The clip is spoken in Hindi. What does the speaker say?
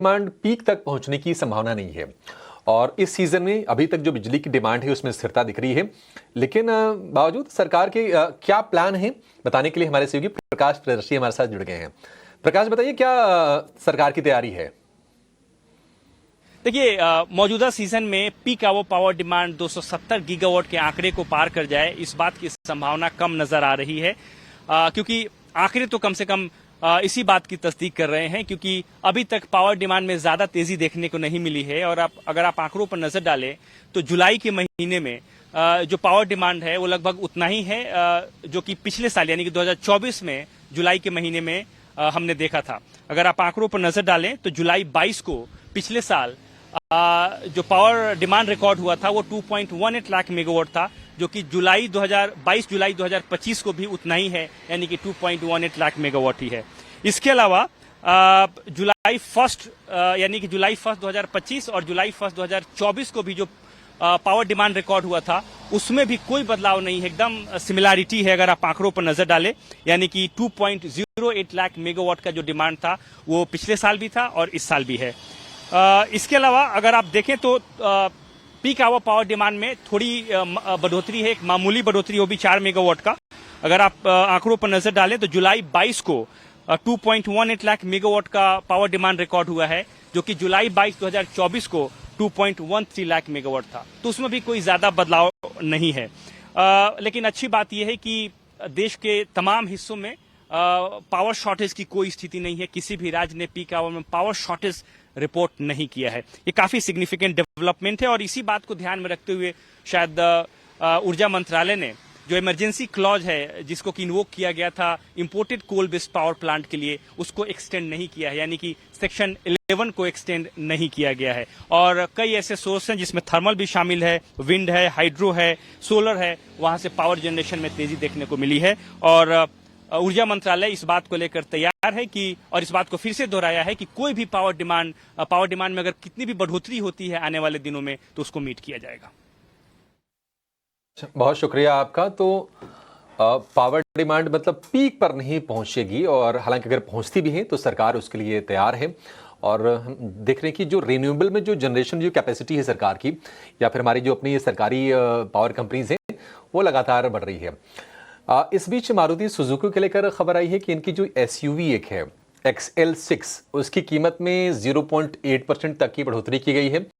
डिमांड पीक तक पहुंचने की संभावना नहीं है और इस सीजन में अभी तक जो बिजली की डिमांड है उसमें स्थिरता दिख रही है। लेकिन बावजूद सरकार के क्या प्लान है बताने के लिए हमारे सहयोगी प्रकाश प्रियदर्शी हमारे साथ जुड़ गए हैं। प्रकाश, बताइए क्या सरकार की तैयारी है? देखिए, मौजूदा सीजन में peak hour power demand 270 gigawatt के आंकड़े को पार कर जाए, इस बात की संभावना कम नजर आ रही है, क्योंकि आंकड़े तो कम से कम इसी बात की तस्दीक कर रहे हैं, क्योंकि अभी तक पावर डिमांड में ज्यादा तेजी देखने को नहीं मिली है। और अगर आप आंकड़ों पर नजर डालें तो जुलाई के महीने में जो पावर डिमांड है वो लगभग उतना ही है जो कि पिछले साल यानी कि 2024 में जुलाई के महीने में हमने देखा था। अगर आप आंकड़ों पर नजर डालें तो जुलाई 22 को पिछले साल जो पावर डिमांड रिकॉर्ड हुआ था वो 2.18 लाख मेगावाट था, जो कि 22 जुलाई 2025 को भी उतना ही है, यानी कि 2.18 लाख मेगावाट ही है। इसके अलावा जुलाई 1 यानी कि जुलाई 1 2025 और जुलाई 1 2024 को भी जो पावर डिमांड रिकॉर्ड हुआ था उसमें भी कोई बदलाव नहीं है, एकदम सिमिलैरिटी है अगर आप आंकड़ों पर नजर डालें, यानी कि 2.08 लाख मेगावाट का जो डिमांड था वो पिछले साल भी था और इस साल भी है। इसके अलावा अगर आप देखें तो पीक आवर पावर डिमांड में थोड़ी बढ़ोतरी है, एक मामूली बढ़ोतरी, वो भी 4 मेगावाट का। अगर आप आंकड़ों पर नजर डालें तो जुलाई 22 को 2.18 लाख मेगावाट का पावर डिमांड रिकॉर्ड हुआ है, जो कि जुलाई 22 2024 को 2.13 लाख मेगावाट था, तो उसमें भी कोई ज्यादा बदलाव नहीं है। लेकिन अच्छी बात यह है कि देश के तमाम हिस्सों में पावर शॉर्टेज की कोई स्थिति नहीं है, किसी भी राज्य ने पीक आवर में पावर शॉर्टेज रिपोर्ट नहीं किया है। ये काफी सिग्निफिकेंट डेवलपमेंट है और इसी बात को ध्यान में रखते हुए शायद ऊर्जा मंत्रालय ने जो इमरजेंसी क्लॉज है जिसको कि इन्वोक किया गया था imported coal based power plant के लिए, उसको एक्सटेंड नहीं किया है, यानी कि सेक्शन 11 को एक्सटेंड नहीं किया गया है। और कई ऐसे सोर्स हैं जिसमें थर्मल भी शामिल है, विंड है, हाइड्रो है, सोलर है, वहां से पावर जनरेशन में तेजी देखने को मिली है। और ऊर्जा मंत्रालय इस बात को लेकर तैयार है कि, और इस बात को फिर से दोहराया है कि कोई भी पावर डिमांड में अगर कितनी भी बढ़ोतरी होती है आने वाले दिनों में तो उसको मीट किया जाएगा। बहुत शुक्रिया आपका। तो पावर डिमांड मतलब पीक पर नहीं पहुंचेगी, और हालांकि अगर पहुंचती भी है तो सरकार उसके लिए तैयार है। और हम देख रहे हैं कि जो रिन्यूएबल में जो जनरेशन जो कैपेसिटी है सरकार की, या फिर हमारी जो अपनी सरकारी पावर कंपनीज हैं, वो लगातार बढ़ रही है। इस बीच मारुति सुजुकी के लेकर खबर आई है कि इनकी जो एसयूवी एक है XL6, उसकी कीमत में 0.8% तक की बढ़ोतरी की गई है।